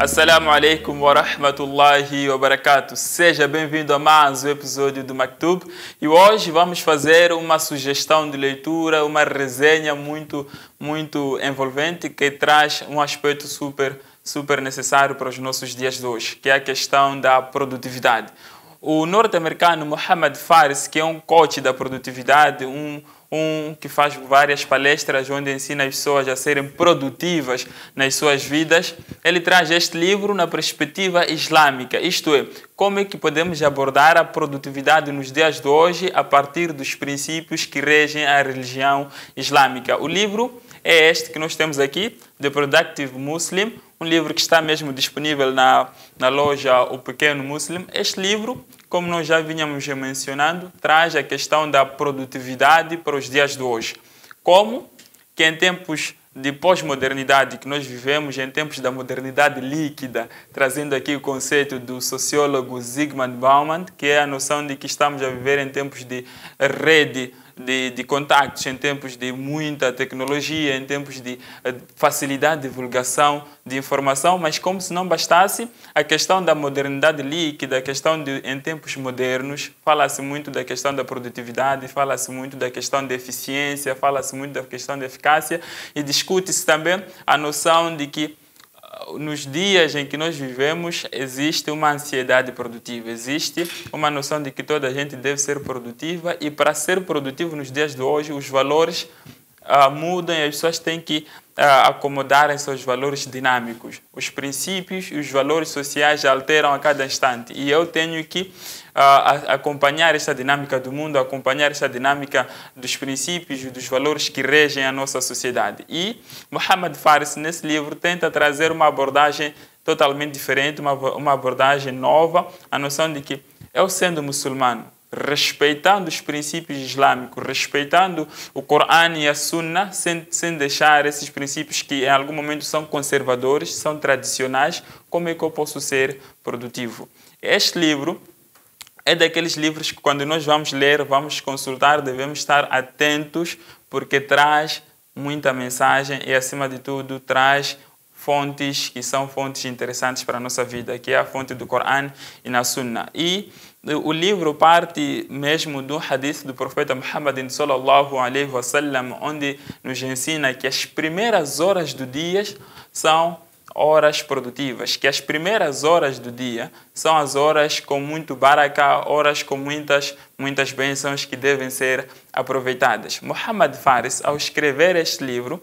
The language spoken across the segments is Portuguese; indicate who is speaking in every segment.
Speaker 1: Assalamu alaikum wa rahmatullahi wa barakatuh. Seja bem-vindo a mais um episódio do Maktub. E hoje vamos fazer uma sugestão de leitura, uma resenha muito envolvente que traz um aspecto super necessário para os nossos dias de hoje, que é a questão da produtividade. O norte-americano Mohamed Faris, que é um coach da produtividade, um que faz várias palestras onde ensina as pessoas a serem produtivas nas suas vidas, ele traz este livro na perspectiva islâmica, isto é, como é que podemos abordar a produtividade nos dias de hoje a partir dos princípios que regem a religião islâmica. O livro é este que nós temos aqui, The Productive Muslim, um livro que está mesmo disponível na loja O Pequeno Muslim. Este livro, como nós já vínhamos mencionando, traz a questão da produtividade para os dias de hoje. Como que em tempos de pós-modernidade que nós vivemos, em tempos da modernidade líquida, trazendo aqui o conceito do sociólogo Zygmunt Bauman, que é a noção de que estamos a viver em tempos de rede de contactos, em tempos de muita tecnologia, em tempos de facilidade de divulgação de informação, mas como se não bastasse, a questão da modernidade líquida, a questão de, em tempos modernos, fala-se muito da questão da produtividade, fala-se muito da questão da eficiência, fala-se muito da questão da eficácia e discute-se também a noção de que nos dias em que nós vivemos existe uma ansiedade produtiva, existe uma noção de que toda a gente deve ser produtiva e para ser produtivo nos dias de hoje os valores mudam e as pessoas têm que acomodar-se aos valores dinâmicos. Os princípios e os valores sociais alteram a cada instante e eu tenho que acompanhar esta dinâmica do mundo, acompanhar esta dinâmica dos princípios e dos valores que regem a nossa sociedade. E Mohamed Faris, nesse livro, tenta trazer uma abordagem totalmente diferente, uma abordagem nova, a noção de que eu, sendo muçulmano, respeitando os princípios islâmicos, respeitando o Corão e a Sunna, sem deixar esses princípios que em algum momento são conservadores, são tradicionais, como é que eu posso ser produtivo? Este livro é daqueles livros que quando nós vamos ler, vamos consultar, devemos estar atentos, porque traz muita mensagem e, acima de tudo, traz fontes que são fontes interessantes para a nossa vida, que é a fonte do Corão e na Sunna. E o livro parte mesmo do hadith do profeta Muhammad sallallahu alaihi wasallam, onde nos ensina que as primeiras horas do dia são horas produtivas, que as primeiras horas do dia são as horas com muito baraka, horas com muitas bênçãos que devem ser aproveitadas. Mohamed Faris, ao escrever este livro,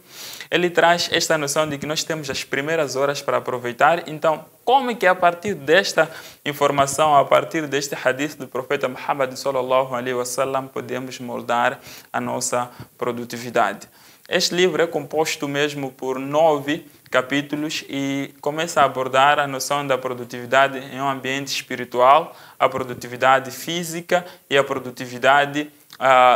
Speaker 1: ele traz esta noção de que nós temos as primeiras horas para aproveitar. Então, como é que a partir desta informação, a partir deste hadith do profeta Muhammad sallallahu alaihi wasallam, podemos moldar a nossa produtividade? Este livro é composto mesmo por 9 capítulos e começa a abordar a noção da produtividade em um ambiente espiritual, a produtividade física e a produtividade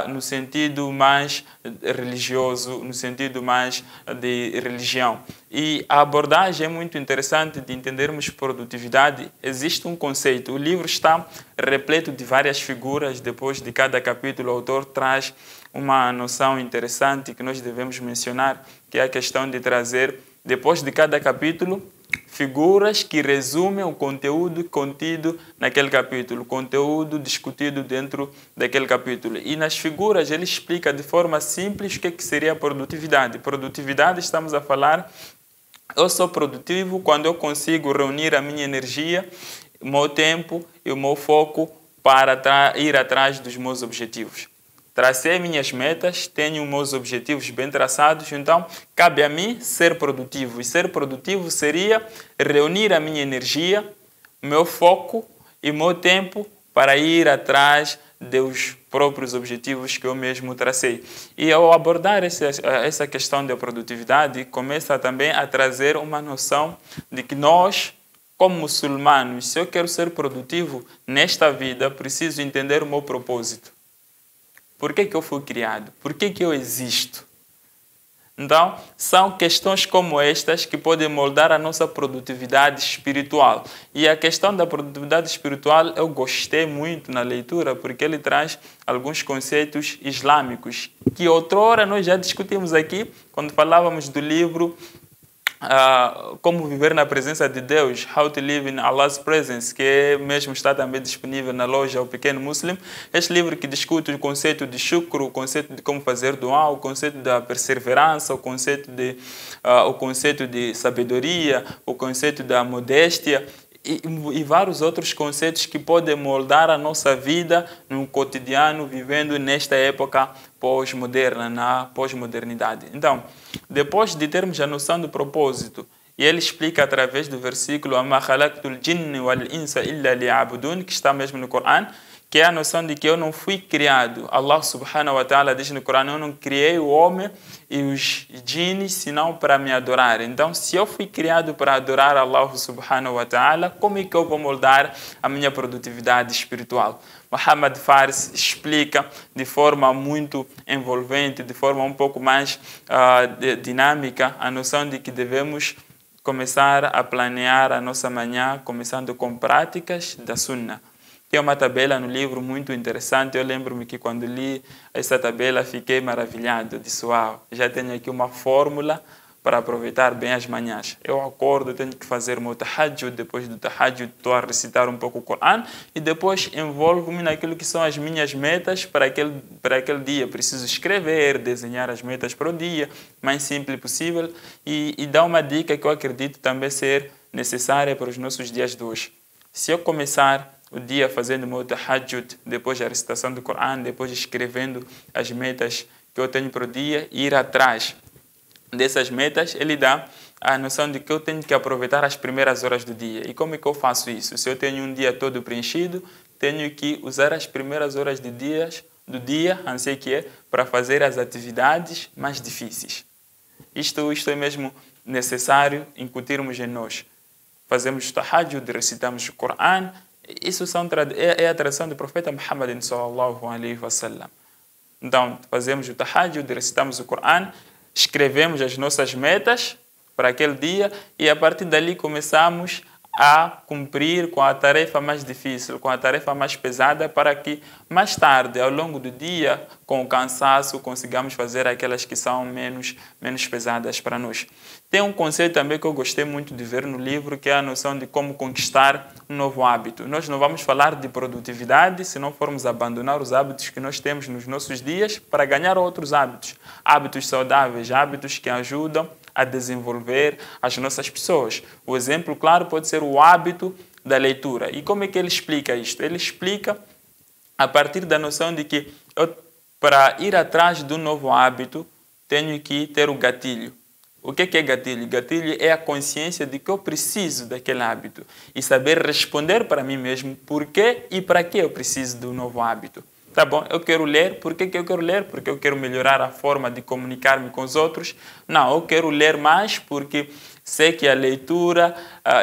Speaker 1: no sentido mais religioso, no sentido mais de religião. E a abordagem é muito interessante de entendermos produtividade. Existe um conceito, o livro está repleto de várias figuras, depois de cada capítulo o autor traz uma noção interessante que nós devemos mencionar, que é a questão de trazer, depois de cada capítulo, figuras que resumem o conteúdo contido naquele capítulo, o conteúdo discutido dentro daquele capítulo. E nas figuras ele explica de forma simples o que seria a produtividade. Produtividade, estamos a falar, eu sou produtivo quando eu consigo reunir a minha energia, o meu tempo e o meu foco para ir atrás dos meus objetivos. Tracei minhas metas, tenho meus objetivos bem traçados, então cabe a mim ser produtivo. E ser produtivo seria reunir a minha energia, meu foco e meu tempo para ir atrás dos próprios objetivos que eu mesmo tracei. E ao abordar essa questão da produtividade, começa também a trazer uma noção de que nós, como muçulmanos, se eu quero ser produtivo nesta vida, preciso entender o meu propósito. Por que eu fui criado? Por que eu existo? Então, são questões como estas que podem moldar a nossa produtividade espiritual. E a questão da produtividade espiritual eu gostei muito na leitura, porque ele traz alguns conceitos islâmicos, que outrora nós já discutimos aqui, quando falávamos do livro Como viver na presença de Deus, How to Live in Allah's Presence, que mesmo está também disponível na loja O Pequeno Muslim. Este livro que discute o conceito de shukr, o conceito de como fazer dua, o conceito da perseverança, o conceito de sabedoria, o conceito da modéstia e vários outros conceitos que podem moldar a nossa vida no cotidiano, vivendo nesta época pós-moderna, na pós-modernidade. Então, depois de termos a noção do propósito, e ele explica através do versículo "Amma khalaqtul jinni wal insa illa liya'budun", que está mesmo no Corão, que é a noção de que eu não fui criado. Allah subhanahu wa ta'ala diz no Corão: eu não criei o homem e os djinns senão para me adorar. Então, se eu fui criado para adorar Allah subhanahu wa ta'ala, como é que eu vou moldar a minha produtividade espiritual? Muhammad Faris explica de forma muito envolvente, de forma um pouco mais dinâmica, a noção de que devemos começar a planear a nossa manhã, começando com práticas da Sunnah. Tem uma tabela no livro muito interessante. Eu lembro-me que quando li essa tabela fiquei maravilhado. Disse: uau, já tenho aqui uma fórmula para aproveitar bem as manhãs. Eu acordo, tenho que fazer o meu tahajjud. Depois do tahajjud estou a recitar um pouco o Corão e depois envolvo-me naquilo que são as minhas metas para aquele dia. Preciso escrever, desenhar as metas para o dia, mais simples possível, e dar uma dica que eu acredito também ser necessária para os nossos dias de hoje. Se eu começar o dia fazendo o meu tahajjud, depois da recitação do Corão, depois escrevendo as metas que eu tenho para o dia, e ir atrás dessas metas, ele dá a noção de que eu tenho que aproveitar as primeiras horas do dia. E como é que eu faço isso? Se eu tenho um dia todo preenchido, tenho que usar as primeiras horas do dia, assim que é, para fazer as atividades mais difíceis. Isto é mesmo necessário incutirmos em nós. Fazemos tahajjud, recitamos o Corão. Isso é a tradição do profeta Muhammad sallallahu alaihi wasallam. Então, fazemos o tahajjud, recitamos o Corão, escrevemos as nossas metas para aquele dia e a partir dali começamos a cumprir com a tarefa mais difícil, com a tarefa mais pesada, para que mais tarde, ao longo do dia, com o cansaço, consigamos fazer aquelas que são menos pesadas para nós. Tem um conceito também que eu gostei muito de ver no livro, que é a noção de como conquistar um novo hábito. Nós não vamos falar de produtividade se não formos abandonar os hábitos que nós temos nos nossos dias para ganhar outros hábitos. Hábitos saudáveis, hábitos que ajudam a desenvolver as nossas pessoas. O exemplo claro pode ser o hábito da leitura. E como é que ele explica isto? Ele explica a partir da noção de que para ir atrás de um novo hábito, tenho que ter o gatilho. O que é gatilho? Gatilho é a consciência de que eu preciso daquele hábito e saber responder para mim mesmo por que e para que eu preciso do novo hábito. Tá bom, eu quero ler. Por que eu quero ler? Porque eu quero melhorar a forma de comunicar-me com os outros. Não, eu quero ler mais porque sei que a leitura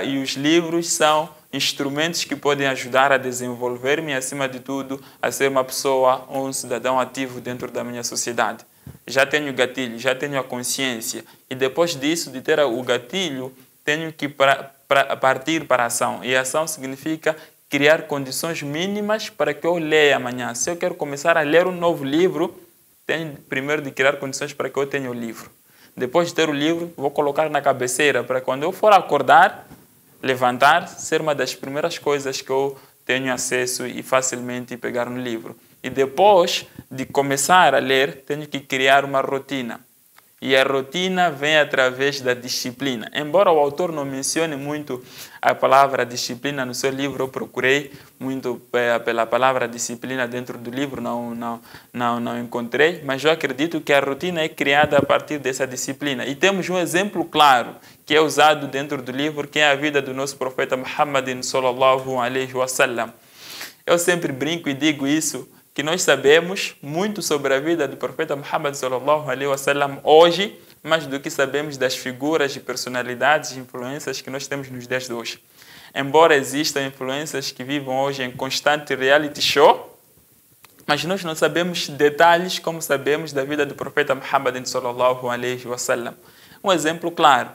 Speaker 1: e os livros são instrumentos que podem ajudar a desenvolver-me e, acima de tudo, a ser uma pessoa ou um cidadão ativo dentro da minha sociedade. Já tenho o gatilho, já tenho a consciência. E depois disso, de ter o gatilho, tenho que partir para a ação. E a ação significa criar condições mínimas para que eu leia amanhã. Se eu quero começar a ler um novo livro, tenho primeiro de criar condições para que eu tenha o livro. Depois de ter o livro, vou colocar na cabeceira para quando eu for acordar, levantar, ser uma das primeiras coisas que eu tenho acesso e facilmente pegar no livro. E depois de começar a ler, tenho que criar uma rotina. E a rotina vem através da disciplina. Embora o autor não mencione muito a palavra disciplina no seu livro, eu procurei muito pela palavra disciplina dentro do livro, não encontrei, mas eu acredito que a rotina é criada a partir dessa disciplina. E temos um exemplo claro que é usado dentro do livro, que é a vida do nosso profeta Muhammad sallallahu alaihi wasallam. Eu sempre brinco e digo isso, que nós sabemos muito sobre a vida do profeta Muhammad sallallahu alaihi wasallam hoje, mais do que sabemos das figuras e personalidades e influências que nós temos nos dias de hoje. Embora existam influências que vivem hoje em constante reality show, mas nós não sabemos detalhes como sabemos da vida do profeta Muhammad sallallahu alaihi wasallam. Um exemplo claro.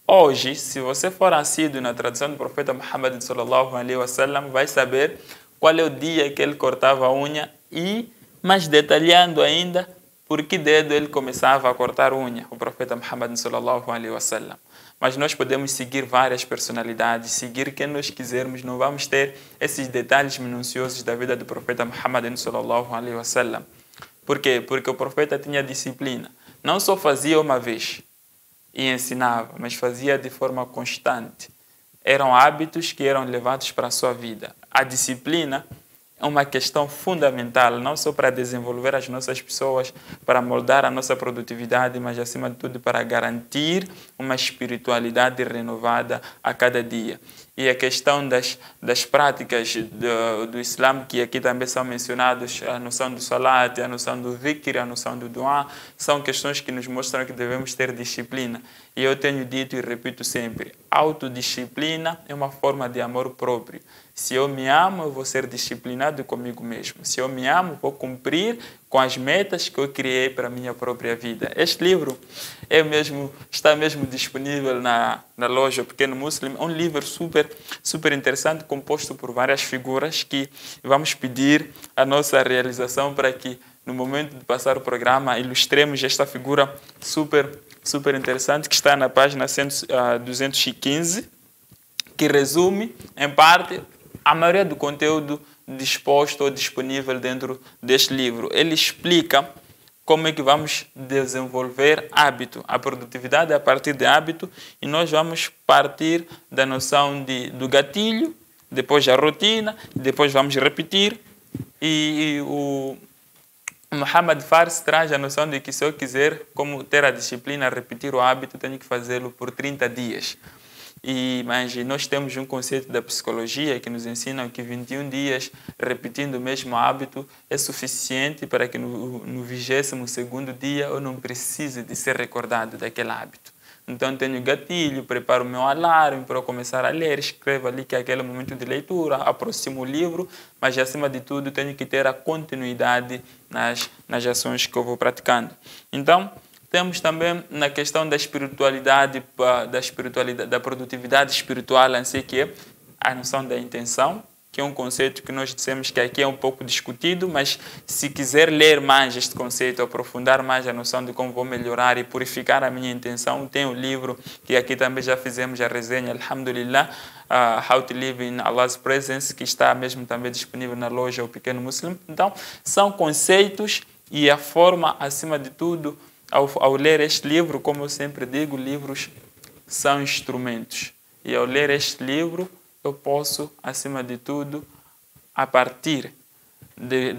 Speaker 1: Hoje, se você for assíduo na tradição do profeta Muhammad sallallahu alaihi wasallam, vai saber qual é o dia que ele cortava a unha e, mais detalhando ainda, por que dedo ele começava a cortar a unha, o profeta Muhammad sallallahu alaihi wasallam. mas nós podemos seguir várias personalidades, seguir quem nós quisermos, não vamos ter esses detalhes minuciosos da vida do profeta Muhammad sallallahu alaihi wasallam. Por quê? Porque o profeta tinha disciplina. Não só fazia uma vez e ensinava, mas fazia de forma constante. Eram hábitos que eram levados para a sua vida. A disciplina é uma questão fundamental, não só para desenvolver as nossas pessoas, para moldar a nossa produtividade, mas acima de tudo para garantir uma espiritualidade renovada a cada dia. E a questão das práticas do Islã, que aqui também são mencionados, a noção do salat, a noção do dhikr, a noção do dua, são questões que nos mostram que devemos ter disciplina. E eu tenho dito e repito sempre, autodisciplina é uma forma de amor próprio. Se eu me amo, eu vou ser disciplinado comigo mesmo. Se eu me amo, vou cumprir com as metas que eu criei para a minha própria vida. Este livro está mesmo disponível na loja Pequeno Muslim. É um livro super interessante, composto por várias figuras que vamos pedir a nossa realização para que, no momento de passar o programa, ilustremos esta figura super interessante que está na página 215, que resume, em parte, a maioria do conteúdo disposto ou disponível dentro deste livro. Ele explica como é que vamos desenvolver hábito. A produtividade é a partir de hábito e nós vamos partir da noção do gatilho, depois a rotina, depois vamos repetir. E o Muhammad Fars traz a noção de que se eu quiser como ter a disciplina, repetir o hábito, tenho que fazê-lo por 30 dias. Mas nós temos um conceito da psicologia que nos ensina que 21 dias repetindo o mesmo hábito é suficiente para que no 22º dia eu não precise de ser recordado daquele hábito. Então tenho gatilho, preparo o meu alarme para eu começar a ler, escrevo ali que é aquele momento de leitura, aproximo o livro, mas acima de tudo tenho que ter a continuidade nas ações que eu vou praticando. Então, temos também na questão da espiritualidade, da produtividade espiritual em si, que é a noção da intenção, que é um conceito que nós dissemos que aqui é um pouco discutido, mas se quiser ler mais este conceito, aprofundar mais a noção de como vou melhorar e purificar a minha intenção, tem um livro que aqui também já fizemos a resenha, Alhamdulillah, How to Live in Allah's Presence, que está mesmo também disponível na loja O Pequeno Muslim. Então, são conceitos e a forma, acima de tudo, ao ler este livro, como eu sempre digo, livros são instrumentos. E ao ler este livro, eu posso, acima de tudo, a partir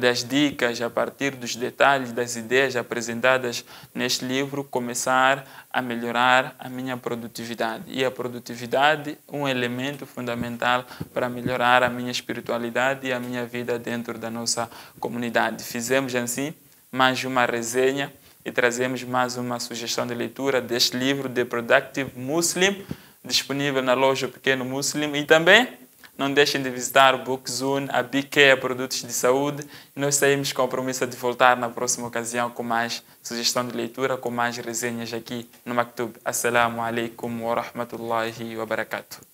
Speaker 1: das dicas, a partir dos detalhes, das ideias apresentadas neste livro, começar a melhorar a minha produtividade. E a produtividade é um elemento fundamental para melhorar a minha espiritualidade e a minha vida dentro da nossa comunidade. Fizemos assim mais uma resenha e trazemos mais uma sugestão de leitura deste livro, The Productive Muslim, disponível na loja Pequeno Muslim. E também não deixem de visitar o Bookzone, a BK Produtos de Saúde. E nós saímos com a promessa de voltar na próxima ocasião com mais sugestão de leitura, com mais resenhas aqui no Maktub. Assalamu alaikum wa rahmatullahi wa barakatuh.